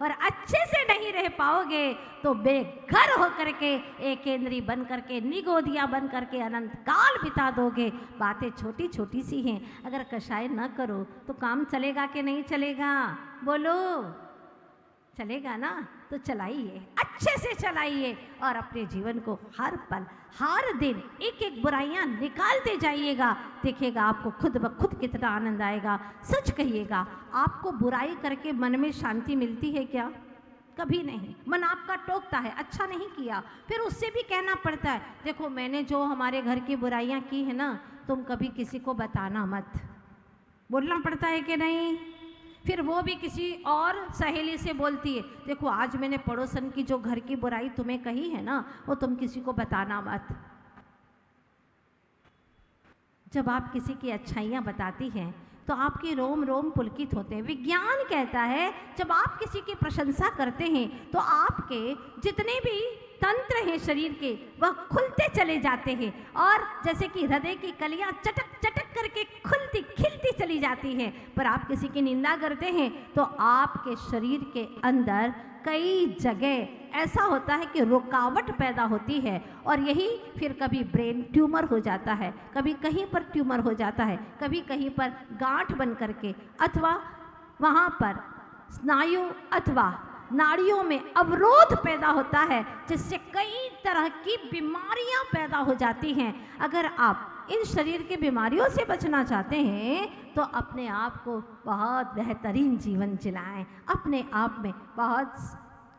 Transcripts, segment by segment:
और अच्छे से नहीं रह पाओगे तो बेघर होकर के एकेंद्री बन करके निगोदिया बन करके अनंत काल बिता दोगे। बातें छोटी छोटी सी हैं, अगर कषाय न करो तो काम चलेगा कि नहीं चलेगा? बोलो, चलेगा ना? तो चलाइए, अच्छे से चलाइए और अपने जीवन को हर पल हर दिन एक एक बुराइयां निकालते जाइएगा। देखिएगा आपको खुद ब खुद कितना आनंद आएगा। सच कहिएगा, आपको बुराई करके मन में शांति मिलती है क्या? कभी नहीं। मन आपका टोकता है, अच्छा नहीं किया, फिर उससे भी कहना पड़ता है देखो मैंने जो हमारे घर की बुराइयां की है ना, तुम कभी किसी को बताना मत। बोलना पड़ता है कि नहीं? फिर वो भी किसी और सहेली से बोलती है देखो आज मैंने पड़ोसन की जो घर की बुराई तुम्हें कही है ना, वो तुम किसी को बताना मत। जब आप किसी की अच्छाइयाँ बताती हैं तो आपके रोम रोम पुलकित होते हैं। विज्ञान कहता है जब आप किसी की प्रशंसा करते हैं तो आपके जितने भी तंत्र हैं शरीर के वह खुलते चले जाते हैं, और जैसे कि हृदय की कलियां चटक चटक करके खुलती खिलती चली जाती हैं। पर आप किसी की निंदा करते हैं तो आपके शरीर के अंदर कई जगह ऐसा होता है कि रुकावट पैदा होती है, और यही फिर कभी ब्रेन ट्यूमर हो जाता है, कभी कहीं पर ट्यूमर हो जाता है, कभी कहीं पर गांठ बन करके, अथवा वहाँ पर स्नायु अथवा नाड़ियों में अवरोध पैदा होता है, जिससे कई तरह की बीमारियां पैदा हो जाती हैं। अगर आप इन शरीर की बीमारियों से बचना चाहते हैं तो अपने आप को बहुत बेहतरीन जीवन जिलाएं, अपने आप में बहुत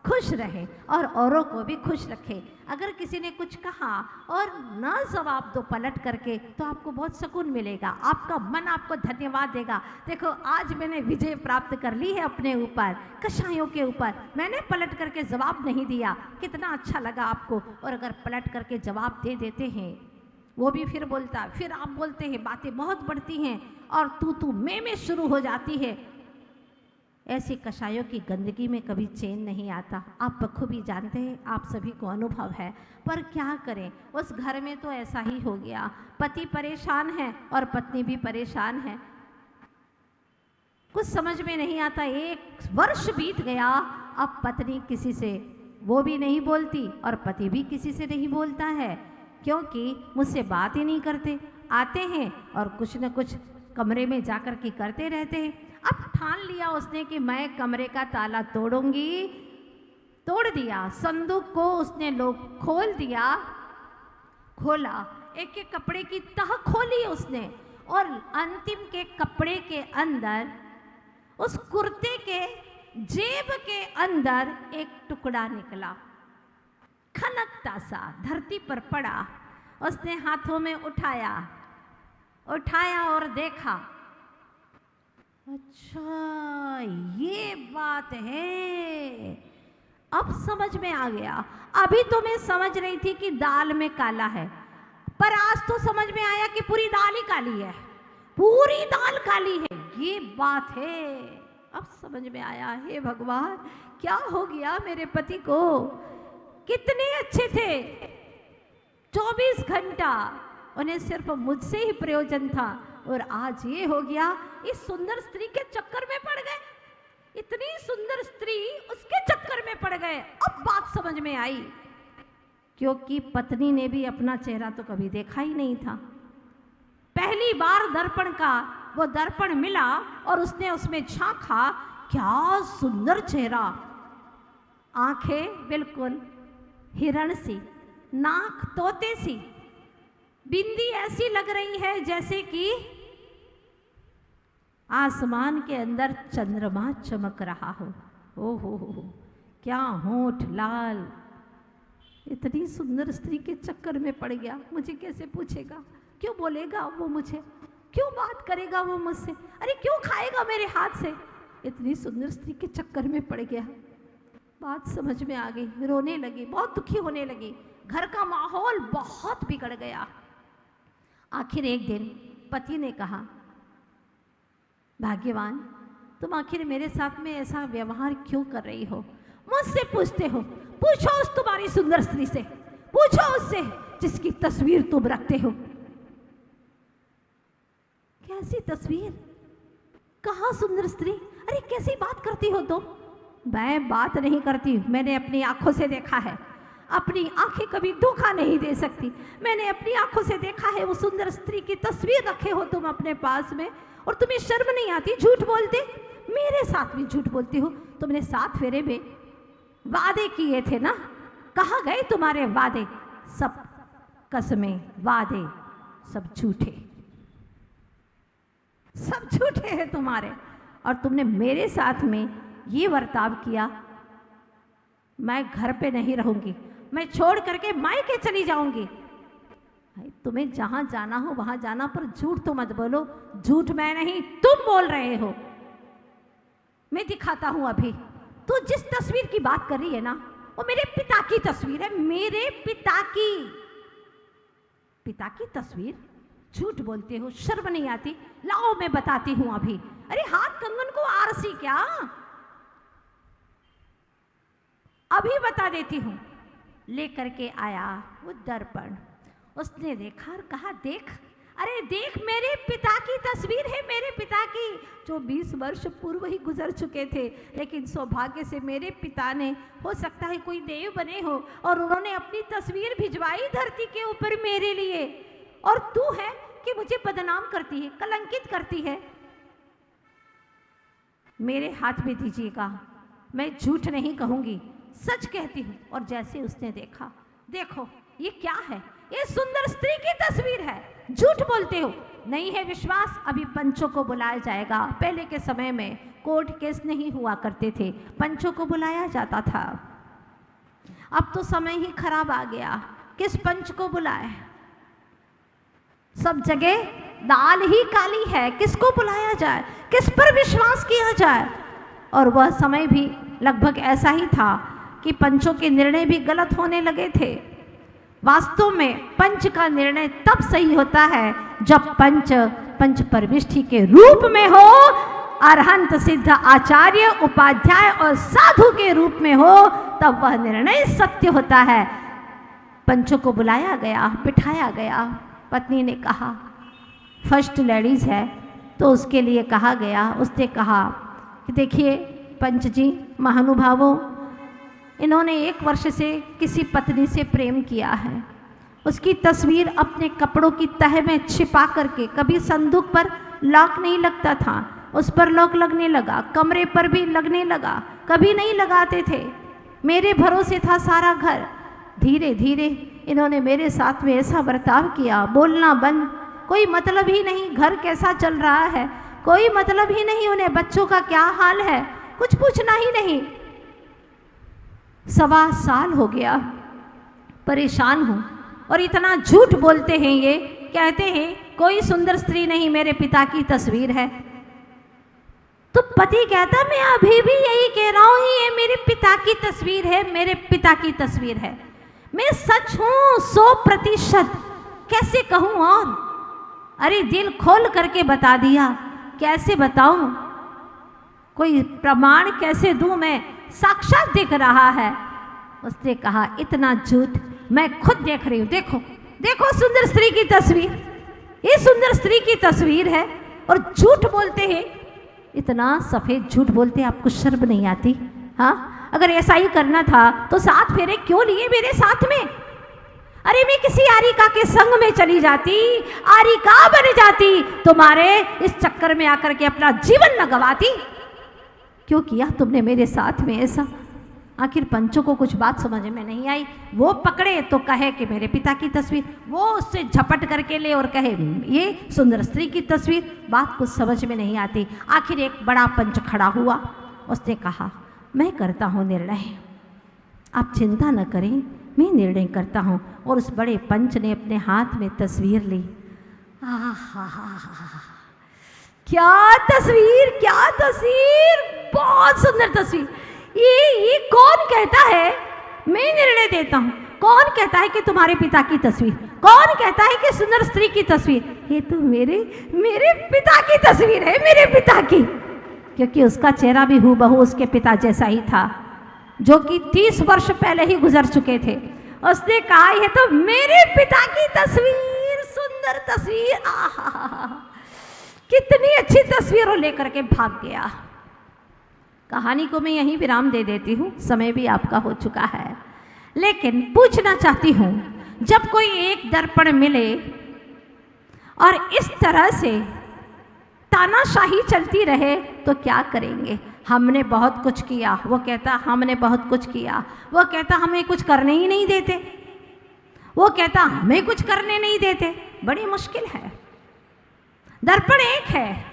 खुश रहें और औरों को भी खुश रखें। अगर किसी ने कुछ कहा और न जवाब दो पलट करके तो आपको बहुत सुकून मिलेगा, आपका मन आपको धन्यवाद देगा। देखो आज मैंने विजय प्राप्त कर ली है अपने ऊपर, कषायों के ऊपर। मैंने पलट करके जवाब नहीं दिया, कितना अच्छा लगा आपको। और अगर पलट करके जवाब दे देते हैं, वो भी फिर बोलता, फिर आप बोलते हैं, बातें बहुत बढ़ती हैं और तू मैं शुरू हो जाती है। ऐसी कषायों की गंदगी में कभी चैन नहीं आता। आप बखूबी जानते हैं, आप सभी को अनुभव है। पर क्या करें, उस घर में तो ऐसा ही हो गया। पति परेशान है और पत्नी भी परेशान है, कुछ समझ में नहीं आता। 1 वर्ष बीत गया, अब पत्नी किसी से वो भी नहीं बोलती और पति भी किसी से नहीं बोलता है, क्योंकि मुझसे बात ही नहीं करते। आते हैं और कुछ न कुछ कमरे में जाकर के करते रहते हैं। अब ठान लिया उसने कि मैं कमरे का ताला तोड़ूंगी, तोड़ दिया। संदूक को उसने लोग खोल दिया, खोला, एक एक कपड़े की तह खोली उसने, और अंतिम के कपड़े के अंदर, उस कुर्ते के जेब के अंदर एक टुकड़ा निकला, खनकता सा, धरती पर पड़ा। उसने हाथों में उठाया और देखा, अच्छा ये बात है, अब समझ में आ गया। अभी तो मैं समझ रही थी कि दाल में काला है, पर आज तो समझ में आया कि पूरी दाल ही काली है, पूरी दाल काली है, ये बात है। अब समझ में आया, हे भगवान क्या हो गया मेरे पति को, कितने अच्छे थे, 24 घंटा उन्हें सिर्फ मुझसे ही प्रयोजन था, और आज ये हो गया। इस सुंदर स्त्री के चक्कर में पड़ गए, इतनी सुंदर स्त्री उसके चक्कर में पड़ गए। अब बात समझ में आई, क्योंकि पत्नी ने भी अपना चेहरा तो कभी देखा ही नहीं था। पहली बार दर्पण का वो दर्पण मिला और उसने उसमें झांका, क्या सुंदर चेहरा, आंखें बिल्कुल हिरण सी, नाक तोते सी, बिंदी ऐसी लग रही है जैसे कि आसमान के अंदर चंद्रमा चमक रहा हो। ओ हो, क्या होठ लाल। इतनी सुंदर स्त्री के चक्कर में पड़ गया, मुझे कैसे पूछेगा, क्यों बोलेगा वो मुझे, क्यों बात करेगा वो मुझसे, अरे क्यों खाएगा मेरे हाथ से। इतनी सुंदर स्त्री के चक्कर में पड़ गया। बात समझ में आ गई, रोने लगी, बहुत दुखी होने लगी, घर का माहौल बहुत बिगड़ गया। आखिर एक दिन पति ने कहा, भाग्यवान तुम आखिर मेरे साथ में ऐसा व्यवहार क्यों कर रही हो, मुझसे पूछते हो, पूछो उस तुम्हारी सुंदर स्त्री से, पूछो उससे जिसकी तस्वीर तुम रखते हो। कैसी तस्वीर, कहाँ सुंदर स्त्री, अरे कैसी बात करती हो तुम, मैं बात नहीं करती, मैंने अपनी आंखों से देखा है। अपनी आंखें कभी धोखा नहीं दे सकती। मैंने अपनी आंखों से देखा है, वो सुंदर स्त्री की तस्वीर रखे हो तुम अपने पास में, और तुम्हें शर्म नहीं आती झूठ बोलते? मेरे साथ भी झूठ बोलती हो। तुमने 7 फेरे में वादे किए थे ना, कहाँ गए तुम्हारे वादे? सब कसमें, वादे सब झूठे, सब झूठे हैं तुम्हारे। और तुमने मेरे साथ में ये बर्ताव किया। मैं घर पे नहीं रहूंगी, मैं छोड़ करके मायके चली जाऊंगी। तुम्हें जहां जाना हो वहां जाना, पर झूठ तो मत बोलो। झूठ मैं नहीं, तुम बोल रहे हो। मैं दिखाता हूं अभी। तो जिस तस्वीर की बात कर रही है ना, वो मेरे पिता की तस्वीर है, मेरे पिता की तस्वीर। झूठ बोलते हो, शर्म नहीं आती? लाओ मैं बताती हूं अभी। अरे हाथ कंगन को आरसी क्या, अभी बता देती हूं। लेकर के आया वो दर्पण, उसने देखा और कहा, देख, अरे देख, मेरे पिता की तस्वीर है, मेरे पिता की, जो 20 वर्ष पूर्व ही गुजर चुके थे। लेकिन सौभाग्य से मेरे पिता ने, हो सकता है कोई देव बने हो, और उन्होंने अपनी तस्वीर भिजवाई धरती के ऊपर मेरे लिए। और तू है कि मुझे बदनाम करती है, कलंकित करती है। मेरे हाथ में दीजिएगा, मैं झूठ नहीं कहूंगी, सच कहती हूँ। और जैसे उसने देखा, देखो ये क्या है, ये सुंदर स्त्री की तस्वीर है, झूठ बोलते हो। नहीं है विश्वास, अभी पंचों को बुलाया जाएगा। पहले के समय में कोर्ट केस नहीं हुआ करते थे, पंचों को बुलाया जाता था। अब तो समय ही खराब आ गया, किस पंच को बुलाए? सब जगह दाल ही काली है, किसको बुलाया जाए, किस पर विश्वास किया जाए? और वह समय भी लगभग ऐसा ही था कि पंचों के निर्णय भी गलत होने लगे थे। वास्तव में पंच का निर्णय तब सही होता है जब पंच परमिष्ठी के रूप में हो, अरहंत सिद्ध आचार्य उपाध्याय और साधु के रूप में हो, तब वह निर्णय सत्य होता है। पंचों को बुलाया गया, बिठाया गया। पत्नी ने कहा, फर्स्ट लेडीज है तो उसके लिए कहा गया। उसने कहा कि देखिए पंच जी, महानुभावों, इन्होंने 1 वर्ष से किसी पत्नी से प्रेम किया है। उसकी तस्वीर अपने कपड़ों की तह में छिपा करके, कभी संदूक पर लॉक नहीं लगता था, उस पर लॉक लगने लगा, कमरे पर भी लगने लगा, कभी नहीं लगाते थे। मेरे भरोसे था सारा घर। धीरे धीरे इन्होंने मेरे साथ में ऐसा बर्ताव किया, बोलना बंद, कोई मतलब ही नहीं घर कैसा चल रहा है, कोई मतलब ही नहीं उन्हें बच्चों का क्या हाल है, कुछ पूछना ही नहीं। 1.25 साल हो गया, परेशान हूँ। और इतना झूठ बोलते हैं, ये कहते हैं कोई सुंदर स्त्री नहीं, मेरे पिता की तस्वीर है। तो पति कहता, मैं अभी भी यही कह रहा हूँ, ये मेरे पिता की तस्वीर है, मेरे पिता की तस्वीर है। मैं सच हूँ 100%, कैसे कहूँ? और अरे दिल खोल करके बता दिया, कैसे बताऊं? कोई प्रमाण कैसे दूं? मैं साक्षात दिख रहा है। उसने कहा, इतना झूठ मैं खुद देख रही हूं, देखो देखो सुंदर स्त्री की तस्वीर, ये सुंदर स्त्री की तस्वीर है, और झूठ बोलते हैं। इतना सफेद झूठ बोलते हैं, आपको शर्म नहीं आती? हाँ, अगर ऐसा ही करना था तो 7 फेरे क्यों लिए मेरे साथ में? अरे मैं किसी आरिका के संग में चली जाती, आरिका बन जाती, तुम्हारे इस चक्कर में आकर के अपना जीवन न गवाती। क्यों किया तुमने मेरे साथ में ऐसा? आखिर पंचों को कुछ बात समझ में नहीं आई। वो पकड़े तो कहे कि मेरे पिता की तस्वीर, वो उससे झपट करके ले और कहे ये सुंदर स्त्री की तस्वीर। बात कुछ समझ में नहीं आती। आखिर एक बड़ा पंच खड़ा हुआ, उसने कहा, मैं करता हूँ निर्णय, आप चिंता न करें, मैं निर्णय करता हूँ। और उस बड़े पंच ने अपने हाथ में तस्वीर ली। क्या तस्वीर, क्या तस्वीर, बहुत सुंदर तस्वीर। ये कौन कहता है मैं निर्णय देता हूँ? कौन कहता है कि तुम्हारे पिता की तस्वीर? कौन कहता है कि सुंदर स्त्री की तस्वीर? ये तो मेरे पिता की तस्वीर है, मेरे पिता की। क्योंकि उसका चेहरा भी हूबहू उसके पिता जैसा ही था, जो कि 30 वर्ष पहले ही गुजर चुके थे। उसने कहा, ये तो मेरे पिता की तस्वीर, सुंदर तस्वीर, आहा कितनी अच्छी तस्वीर, लेकर के भाग गया। कहानी को मैं यहीं विराम दे देती हूँ, समय भी आपका हो चुका है। लेकिन पूछना चाहती हूँ, जब कोई एक दर्पण मिले और इस तरह से तानाशाही चलती रहे तो क्या करेंगे? हमने बहुत कुछ किया, वो कहता हमने बहुत कुछ किया, वो कहता हमें कुछ करने ही नहीं देते, वो कहता हमें कुछ करने नहीं देते। बड़ी मुश्किल है। दर्पण एक है,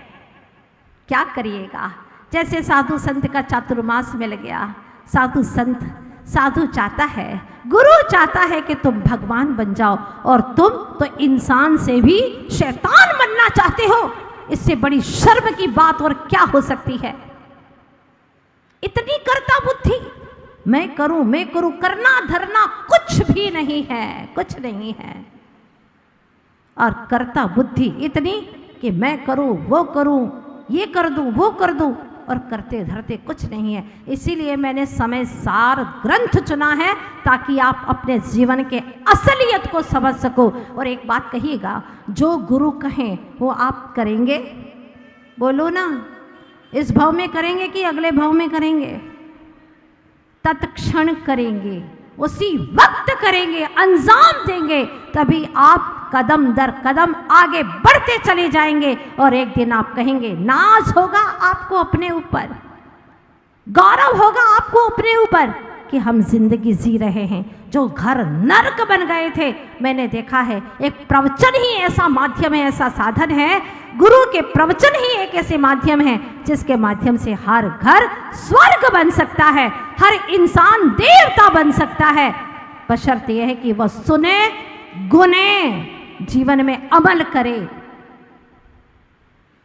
क्या करिएगा? जैसे साधु संत का चातुर्मास मिल गया। साधु चाहता है, गुरु चाहता है कि तुम भगवान बन जाओ, और तुम तो इंसान से भी शैतान बनना चाहते हो। इससे बड़ी शर्म की बात और क्या हो सकती है? इतनी कर्ता बुद्धि, मैं करूं, करना धरना कुछ भी नहीं है, कुछ नहीं है। और कर्ता बुद्धि इतनी कि मैं करूं, वो करूं, ये कर दूं, वो कर दूं, और करते धरते कुछ नहीं है। इसीलिए मैंने समय सार ग्रंथ चुना है ताकि आप अपने जीवन के असलियत को समझ सको। और एक बात कहिएगा, जो गुरु कहें वो आप करेंगे? बोलो ना, इस भाव में करेंगे कि अगले भाव में करेंगे? तत्क्षण करेंगे, उसी वक्त करेंगे, अंजाम देंगे, तभी आप कदम दर कदम आगे बढ़ते चले जाएंगे। और एक दिन आप कहेंगे, नाज होगा आपको अपने ऊपर, गौरव होगा आपको अपने ऊपर कि हम जिंदगी जी रहे हैं। जो घर नरक बन गए थे, मैंने देखा है एक प्रवचन ही ऐसा माध्यम है, ऐसा साधन है, गुरु के प्रवचन ही एक ऐसे माध्यम है जिसके माध्यम से हर घर स्वर्ग बन सकता है, हर इंसान देवता बन सकता है। बशर्ते यह है कि वह सुने, गुने, जीवन में अमल करे।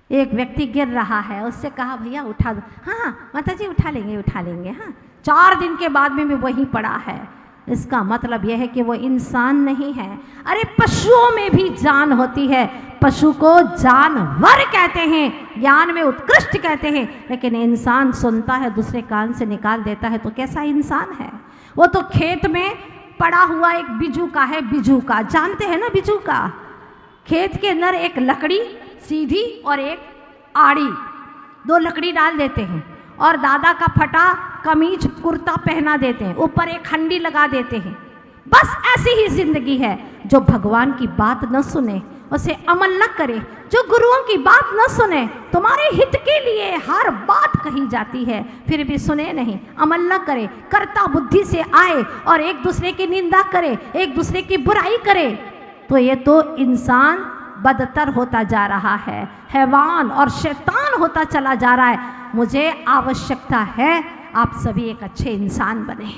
एक व्यक्ति गिर रहा है, उससे कहा भैया उठा दो। हाँ माता जी उठा लेंगे। हाँ, 4 दिन के बाद में भी वही पड़ा है। इसका मतलब यह है कि वो इंसान नहीं है। अरे पशुओं में भी जान होती है, पशु को जानवर कहते हैं, ज्ञान में उत्कृष्ट कहते हैं, लेकिन इंसान सुनता है, दूसरे कान से निकाल देता है, तो कैसा इंसान है? वो तो खेत में पड़ा हुआ एक बिजू का है, बिजू का जानते हैं ना, बिजू का। खेत के अंदर एक लकड़ी सीधी और एक आड़ी, 2 लकड़ी डाल देते हैं, और दादा का फटा कमीज कुर्ता पहना देते हैं, ऊपर एक खंडी लगा देते हैं। बस ऐसी ही जिंदगी है। जो भगवान की बात न सुने, उसे अमल न करे, जो गुरुओं की बात न सुने, तुम्हारे हित के लिए हर बात कही जाती है, फिर भी सुने नहीं, अमल न करे, कर्ता बुद्धि से आए और एक दूसरे की निंदा करे, एक दूसरे की बुराई करे, तो ये तो इंसान बदतर होता जा रहा है, हैवान और शैतान होता चला जा रहा है। मुझे आवश्यकता है आप सभी एक अच्छे इंसान बने।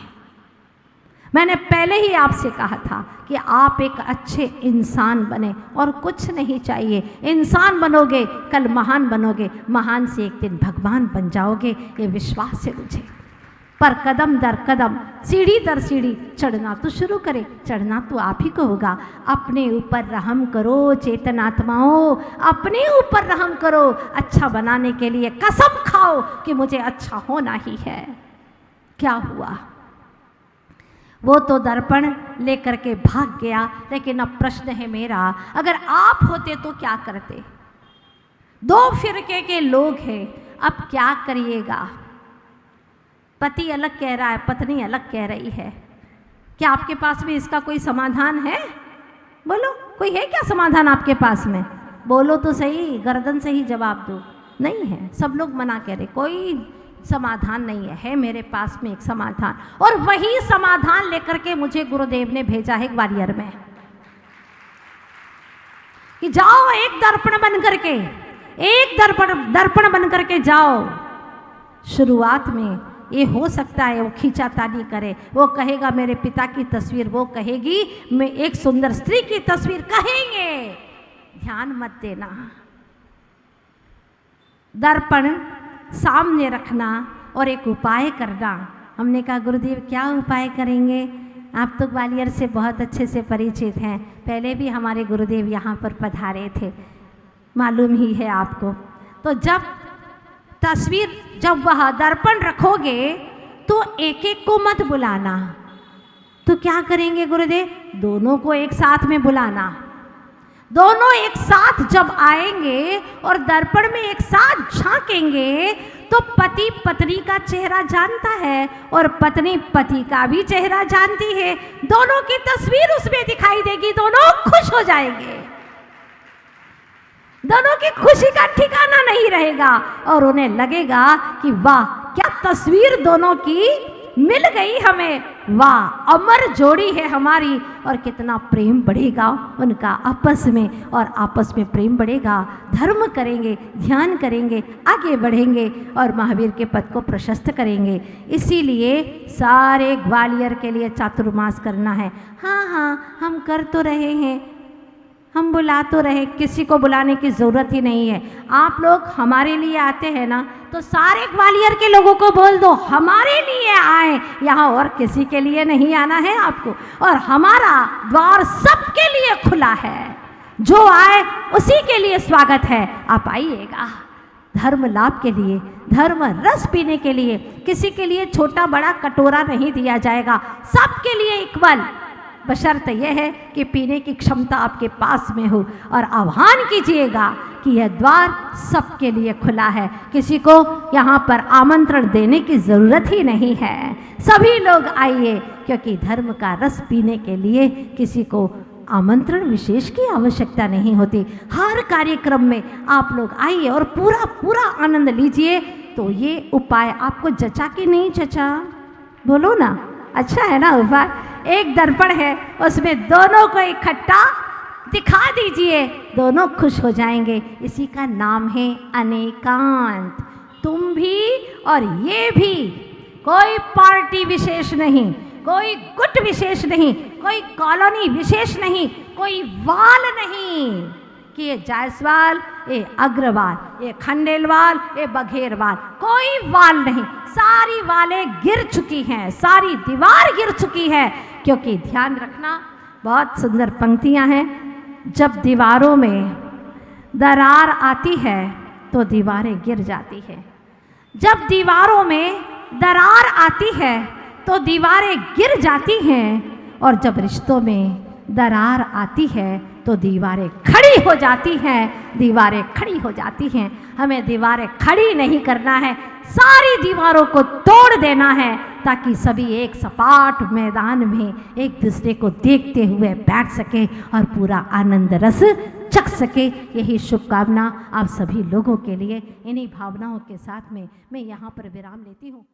मैंने पहले ही आपसे कहा था कि आप एक अच्छे इंसान बने, और कुछ नहीं चाहिए। इंसान बनोगे, कल महान बनोगे, महान से एक दिन भगवान बन जाओगे, ये विश्वास है मुझे। पर कदम दर कदम, सीढ़ी दर सीढ़ी चढ़ना तो शुरू करें। चढ़ना तो आप ही को होगा। अपने ऊपर रहम करो चेतनात्माओं, अपने ऊपर रहम करो। अच्छा बनाने के लिए कसम खाओ कि मुझे अच्छा होना ही है। क्या हुआ? वो तो दर्पण लेकर के भाग गया, लेकिन अब प्रश्न है मेरा, अगर आप होते तो क्या करते? 2 फिरके के लोग हैं, अब क्या करिएगा? पति अलग कह रहा है, पत्नी अलग कह रही है। क्या आपके पास में इसका कोई समाधान है? बोलो, कोई है क्या समाधान आपके पास में? बोलो तो सही, गर्दन से ही जवाब दो। नहीं है, सब लोग मना कह रहे, कोई समाधान नहीं है। है मेरे पास में एक समाधान, और वही समाधान लेकर के मुझे गुरुदेव ने भेजा है ग्वालियर में कि जाओ एक दर्पण बन करके, एक दर्पण बन करके जाओ। शुरुआत में ये हो सकता है वो खींचातानी करे, वो कहेगा मेरे पिता की तस्वीर, वो कहेगी मैं एक सुंदर स्त्री की तस्वीर, कहेंगे। ध्यान मत देना, दर्पण सामने रखना और एक उपाय करना। हमने कहा गुरुदेव क्या उपाय करेंगे? आप तो ग्वालियर से बहुत अच्छे से परिचित हैं, पहले भी हमारे गुरुदेव यहाँ पर पधारे थे, मालूम ही है आपको। तो जब वह दर्पण रखोगे तो एक एक को मत बुलाना। तो क्या करेंगे गुरुदेव? दोनों को एक साथ में बुलाना। दोनों एक साथ जब आएंगे और दर्पण में एक साथ झांकेंगे तो पति पत्नी का चेहरा जानता है और पत्नी पति का भी चेहरा जानती है। दोनों की तस्वीर उसमें दिखाई देगी, दोनों खुश हो जाएंगे, दोनों की खुशी का ठिकाना नहीं रहेगा और उन्हें लगेगा कि वाह क्या तस्वीर दोनों की मिल गई हमें, वाह अमर जोड़ी है हमारी। और कितना प्रेम बढ़ेगा उनका आपस में, और आपस में प्रेम बढ़ेगा, धर्म करेंगे, ध्यान करेंगे, आगे बढ़ेंगे और महावीर के पद को प्रशस्त करेंगे। इसीलिए सारे ग्वालियर के लिए चातुर्मास करना है। हाँ हाँ हम कर तो रहे हैं, हम बुला तो रहे, किसी को बुलाने की ज़रूरत ही नहीं है। आप लोग हमारे लिए आते हैं ना, तो सारे ग्वालियर के लोगों को बोल दो हमारे लिए आए, यहाँ और किसी के लिए नहीं आना है आपको। और हमारा द्वार सबके लिए खुला है, जो आए उसी के लिए स्वागत है। आप आइएगा धर्म लाभ के लिए, धर्म रस पीने के लिए। किसी के लिए छोटा बड़ा कटोरा नहीं दिया जाएगा, सबके लिए इक्वल, बशर्त यह है कि पीने की क्षमता आपके पास में हो। और आह्वान कीजिएगा कि यह द्वार सबके लिए खुला है, किसी को यहाँ पर आमंत्रण देने की ज़रूरत ही नहीं है। सभी लोग आइए, क्योंकि धर्म का रस पीने के लिए किसी को आमंत्रण विशेष की आवश्यकता नहीं होती। हर कार्यक्रम में आप लोग आइए और पूरा पूरा आनंद लीजिए। तो ये उपाय आपको जचा कि नहीं जचा, बोलो ना, अच्छा है ना उपाय? एक दर्पण है, उसमें दोनों को इकट्ठा दिखा दीजिए, दोनों खुश हो जाएंगे। इसी का नाम है अनेकांत। तुम भी और ये भी, कोई पार्टी विशेष नहीं, कोई गुट विशेष नहीं, कोई कॉलोनी विशेष नहीं, कोई वाल नहीं कि ये जायसवाल, ये अग्रवाल, ये खंडेलवाल, ये बघेरवाल, कोई वाल नहीं। सारी वालें गिर चुकी हैं, सारी दीवार गिर चुकी है। क्योंकि ध्यान रखना, बहुत सुंदर पंक्तियां हैं, जब दीवारों में दरार आती है तो दीवारें गिर जाती हैं। जब दीवारों में दरार आती है तो दीवारें गिर जाती हैं, और जब रिश्तों में दरार आती है तो दीवारें खड़ी हो जाती हैं, दीवारें खड़ी हो जाती हैं। हमें दीवारें खड़ी नहीं करना है, सारी दीवारों को तोड़ देना है, ताकि सभी एक सपाट मैदान में एक दूसरे को देखते हुए बैठ सके और पूरा आनंद रस चख सके। यही शुभकामना आप सभी लोगों के लिए। इन्हीं भावनाओं के साथ में मैं यहाँ पर विराम लेती हूँ।